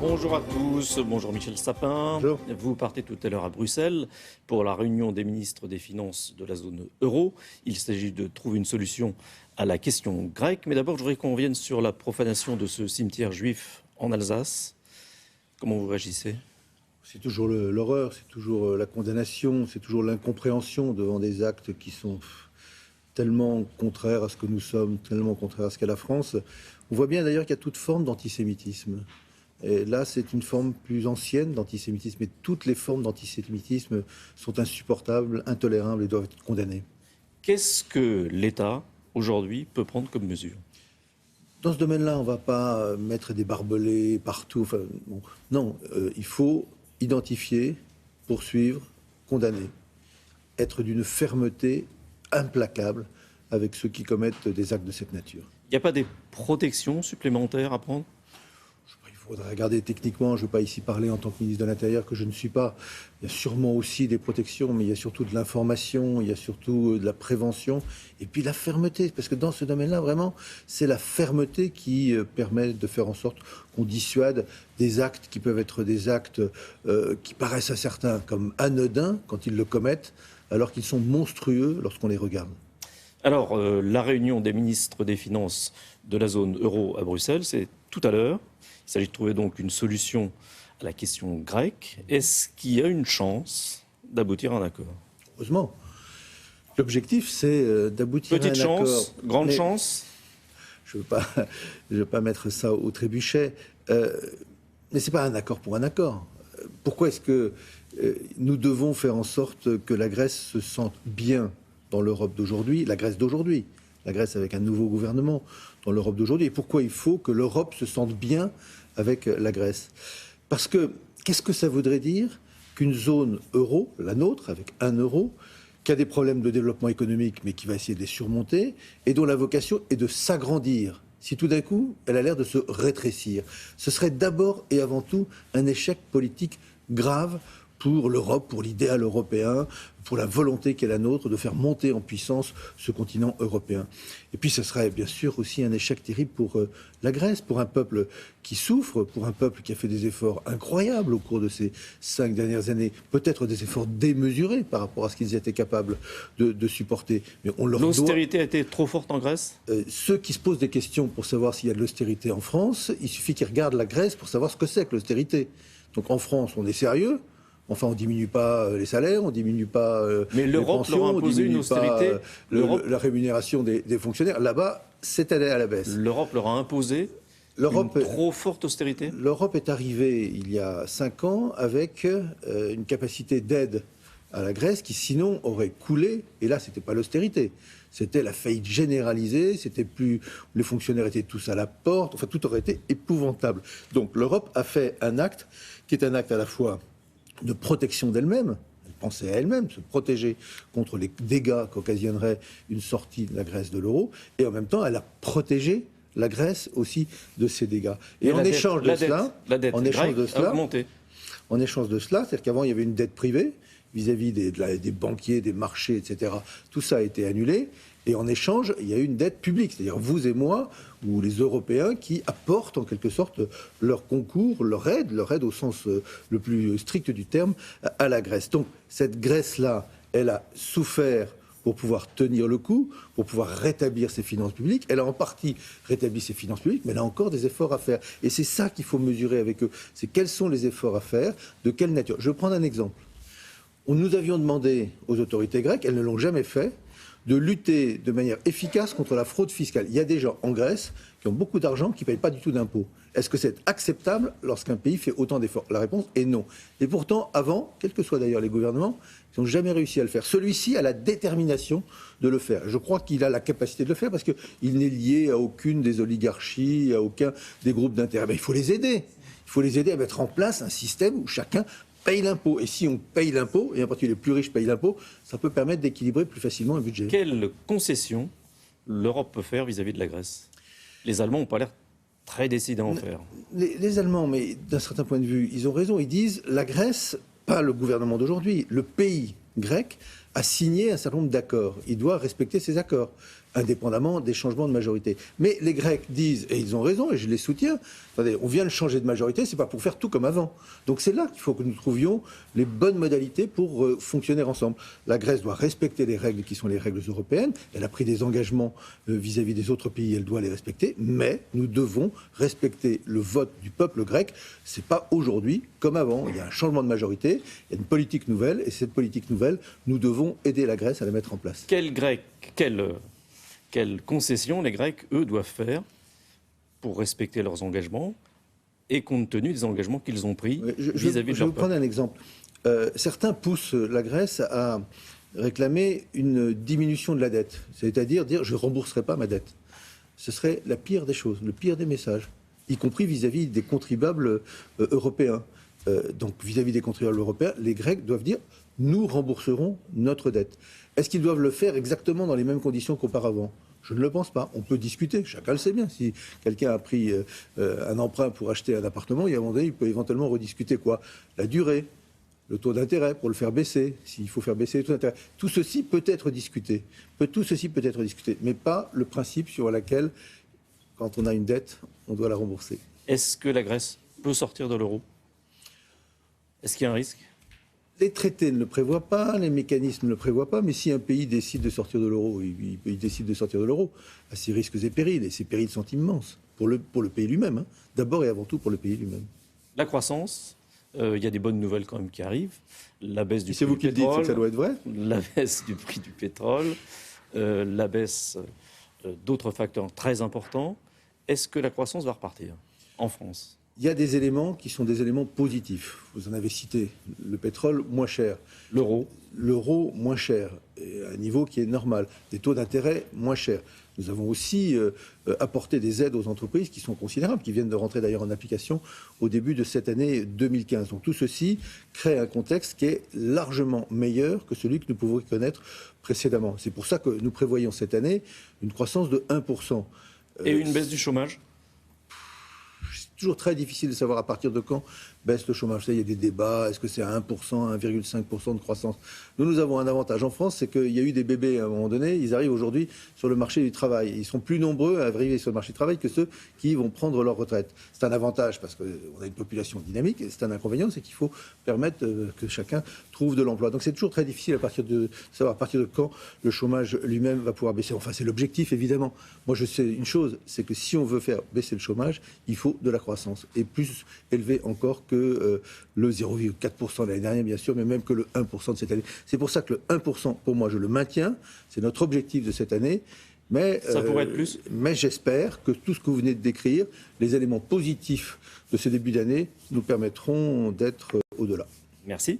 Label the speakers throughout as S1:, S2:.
S1: Bonjour à tous, bonjour Michel Sapin.
S2: Bonjour.
S1: Vous partez tout à l'heure à Bruxelles pour la réunion des ministres des Finances de la zone euro. Il s'agit de trouver une solution à la question grecque. Mais d'abord, je voudrais qu'on revienne sur la profanation de ce cimetière juif en Alsace. Comment vous réagissez ?
S2: C'est toujours l'horreur, c'est toujours la condamnation, c'est toujours l'incompréhension devant des actes qui sont tellement contraires à ce que nous sommes, tellement contraires à ce qu'est la France. On voit bien d'ailleurs qu'il y a toute forme d'antisémitisme. Et là, c'est une forme plus ancienne d'antisémitisme. Et toutes les formes d'antisémitisme sont insupportables, intolérables et doivent être condamnées.
S1: Qu'est-ce que l'État, aujourd'hui, peut prendre comme mesure ?
S2: Dans ce domaine-là, on ne va pas mettre des barbelés partout. Enfin, bon. Non, il faut identifier, poursuivre, condamner. Être d'une fermeté implacable avec ceux qui commettent des actes de cette nature.
S1: Il n'y a pas des protections supplémentaires à prendre ?
S2: Il faudrait regarder techniquement, je ne veux pas ici parler en tant que ministre de l'Intérieur, que je ne suis pas. Il y a sûrement aussi des protections, mais il y a surtout de l'information, il y a surtout de la prévention, et puis la fermeté. Parce que dans ce domaine-là, vraiment, c'est la fermeté qui permet de faire en sorte qu'on dissuade des actes qui peuvent être des actes qui paraissent à certains comme anodins quand ils le commettent, alors qu'ils sont monstrueux lorsqu'on les regarde.
S1: Alors, la réunion des ministres des Finances de la zone euro à Bruxelles, c'est tout à l'heure. Il s'agit de trouver donc une solution à la question grecque. Est-ce qu'il y a une chance d'aboutir à un accord ?
S2: Heureusement. L'objectif, c'est d'aboutir à un
S1: Petite
S2: accord.
S1: chance, grande chance ?
S2: Je ne veux pas mettre ça au trébuchet. Mais ce n'est pas un accord pour un accord. Pourquoi est-ce que nous devons faire en sorte que la Grèce se sente bien dans l'Europe d'aujourd'hui, la Grèce d'aujourd'hui, la Grèce avec un nouveau gouvernement dans l'Europe d'aujourd'hui, et pourquoi il faut que l'Europe se sente bien avec la Grèce? Parce que, qu'est-ce que ça voudrait dire qu'une zone euro, la nôtre, avec 1 euro, qui a des problèmes de développement économique, mais qui va essayer de les surmonter, et dont la vocation est de s'agrandir, si tout d'un coup, elle a l'air de se rétrécir? Ce serait d'abord et avant tout un échec politique grave pour l'Europe, pour l'idéal européen, pour la volonté qu'est la nôtre de faire monter en puissance ce continent européen. Et puis ce serait bien sûr aussi un échec terrible pour la Grèce, pour un peuple qui souffre, pour un peuple qui a fait des efforts incroyables au cours de ces 5 dernières années, peut-être des efforts démesurés par rapport à ce qu'ils étaient capables de supporter. Mais on leur
S1: L'austérité a été trop forte en Grèce ?
S2: Ceux qui se posent des questions pour savoir s'il y a de l'austérité en France, il suffit qu'ils regardent la Grèce pour savoir ce que c'est que l'austérité. Donc en France, on est sérieux. Enfin, on ne diminue pas les salaires, on ne diminue pas
S1: mais
S2: les
S1: l'Europe leur
S2: pensions,
S1: a imposé une austérité.
S2: La rémunération des fonctionnaires. Là-bas, c'est allé à la baisse.
S1: L'Europe leur a imposé une trop forte austérité.
S2: L'Europe est arrivée il y a 5 ans avec une capacité d'aide à la Grèce qui sinon aurait coulé. Et là, ce n'était pas l'austérité. C'était la faillite généralisée, c'était plus, les fonctionnaires étaient tous à la porte, enfin tout aurait été épouvantable. Donc l'Europe a fait un acte qui est un acte à la fois de protection d'elle-même, elle pensait à elle-même, se protéger contre les dégâts qu'occasionnerait une sortie de la Grèce de l'euro, et en même temps, elle a protégé la Grèce aussi de ces dégâts. Et en échange de cela, c'est-à-dire qu'avant, il y avait une dette privée vis-à-vis des banquiers, des marchés, etc. Tout ça a été annulé. Et en échange, il y a eu une dette publique, c'est-à-dire vous et moi, ou les Européens, qui apportent en quelque sorte leur concours, leur aide au sens le plus strict du terme, à la Grèce. Donc cette Grèce-là, elle a souffert pour pouvoir tenir le coup, pour pouvoir rétablir ses finances publiques. Elle a en partie rétabli ses finances publiques, mais elle a encore des efforts à faire. Et c'est ça qu'il faut mesurer avec eux. C'est quels sont les efforts à faire, de quelle nature. Je vais prendre un exemple. Nous avions demandé aux autorités grecques, elles ne l'ont jamais fait, de lutter de manière efficace contre la fraude fiscale. Il y a des gens en Grèce qui ont beaucoup d'argent qui ne payent pas du tout d'impôts. Est-ce que c'est acceptable lorsqu'un pays fait autant d'efforts? La réponse est non. Et pourtant, avant, quels que soient d'ailleurs les gouvernements, ils n'ont jamais réussi à le faire. Celui-ci a la détermination de le faire. Je crois qu'il a la capacité de le faire parce qu'il n'est lié à aucune des oligarchies, à aucun des groupes d'intérêt. Mais il faut les aider. Il faut les aider à mettre en place un système où chacun paye l'impôt. Et si on paye l'impôt, et en particulier les plus riches payent l'impôt, ça peut permettre d'équilibrer plus facilement un budget.
S1: Quelle concession l'Europe peut faire vis-à-vis de la Grèce? Les Allemands n'ont pas l'air très décidés à en faire.
S2: Les Allemands, mais d'un certain point de vue, ils ont raison. Ils disent la Grèce, pas le gouvernement d'aujourd'hui, le pays grec a signé un certain nombre d'accords. Il doit respecter ces accords, indépendamment des changements de majorité. Mais les Grecs disent, et ils ont raison, et je les soutiens, attendez, on vient de changer de majorité, c'est pas pour faire tout comme avant. Donc c'est là qu'il faut que nous trouvions les bonnes modalités pour fonctionner ensemble. La Grèce doit respecter les règles qui sont les règles européennes. Elle a pris des engagements vis-à-vis des autres pays, elle doit les respecter. Mais nous devons respecter le vote du peuple grec. C'est pas aujourd'hui comme avant. Il y a un changement de majorité, il y a une politique nouvelle, et cette politique nouvelle, nous devons aider la Grèce à la mettre en place.
S1: Quelles concessions les Grecs, eux, doivent faire pour respecter leurs engagements et compte tenu des engagements qu'ils ont pris vis-à-vis de leur peuple.
S2: Je vais vous prendre un exemple. Certains poussent la Grèce à réclamer une diminution de la dette, c'est-à-dire dire je ne rembourserai pas ma dette. Ce serait la pire des choses, le pire des messages, y compris vis-à-vis des contribuables européens. Donc vis-à-vis des contribuables européens, les Grecs doivent dire nous rembourserons notre dette. Est-ce qu'ils doivent le faire exactement dans les mêmes conditions qu'auparavant ? Je ne le pense pas. On peut discuter. Chacun le sait bien. Si quelqu'un a pris un emprunt pour acheter un appartement, il y a un moment donné, il peut éventuellement rediscuter quoi ? La durée, le taux d'intérêt pour le faire baisser, s'il faut faire baisser le taux d'intérêt. Tout ceci peut être discuté. Tout ceci peut être discuté, mais pas le principe sur lequel, quand on a une dette, on doit la rembourser.
S1: Est-ce que la Grèce peut sortir de l'euro ? Est-ce qu'il y a un risque ?
S2: Les traités ne le prévoient pas, les mécanismes ne le prévoient pas, mais si un pays décide de sortir de l'euro, il décide de sortir de l'euro à ses risques et périls, et ces périls sont immenses pour le pays lui-même, hein. D'abord et avant tout pour le pays lui-même.
S1: La croissance, il y a des bonnes nouvelles quand même qui arrivent. La baisse du prix
S2: c'est vous
S1: du
S2: qui le dites, c'est
S1: pétrole,
S2: que ça doit être vrai.
S1: la baisse du prix du pétrole, la baisse d'autres facteurs très importants. Est-ce que la croissance va repartir en France ?
S2: Il y a des éléments qui sont des éléments positifs. Vous en avez cité. Le pétrole moins cher. L'euro moins cher, et à un niveau qui est normal. Des taux d'intérêt moins chers. Nous avons aussi apporté des aides aux entreprises qui sont considérables, qui viennent de rentrer d'ailleurs en application au début de cette année 2015. Donc tout ceci crée un contexte qui est largement meilleur que celui que nous pouvons connaître précédemment. C'est pour ça que nous prévoyons cette année une croissance de 1%.
S1: Et une baisse du chômage ?
S2: C'est toujours très difficile de savoir à partir de quand baisse le chômage. Vous savez, il y a des débats, est-ce que c'est à 1%, 1,5% de croissance ? Nous avons un avantage en France, c'est qu'il y a eu des bébés à un moment donné, ils arrivent aujourd'hui sur le marché du travail. Ils sont plus nombreux à arriver sur le marché du travail que ceux qui vont prendre leur retraite. C'est un avantage parce qu'on a une population dynamique, et c'est un inconvénient, c'est qu'il faut permettre que chacun trouve de l'emploi. Donc c'est toujours très difficile de savoir à partir de quand le chômage lui-même va pouvoir baisser. Enfin, c'est l'objectif, évidemment. Moi, je sais une chose, c'est que si on veut faire baisser le chômage, il faut de la croissance, et plus élevée encore que le 0,4% de l'année dernière, bien sûr, mais même que le 1% de cette année. C'est pour ça que le 1%, pour moi, je le maintiens. C'est notre objectif de cette année. Mais,
S1: ça pourrait être plus.
S2: Mais j'espère que tout ce que vous venez de décrire, les éléments positifs de ce début d'année, nous permettront d'être au-delà.
S1: Merci.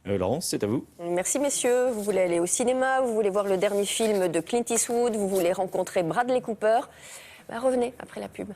S1: Laurence, c'est à vous.
S3: Merci messieurs. Vous voulez aller au cinéma, vous voulez voir le dernier film de Clint Eastwood, vous voulez rencontrer Bradley Cooper. Revenez après la pub.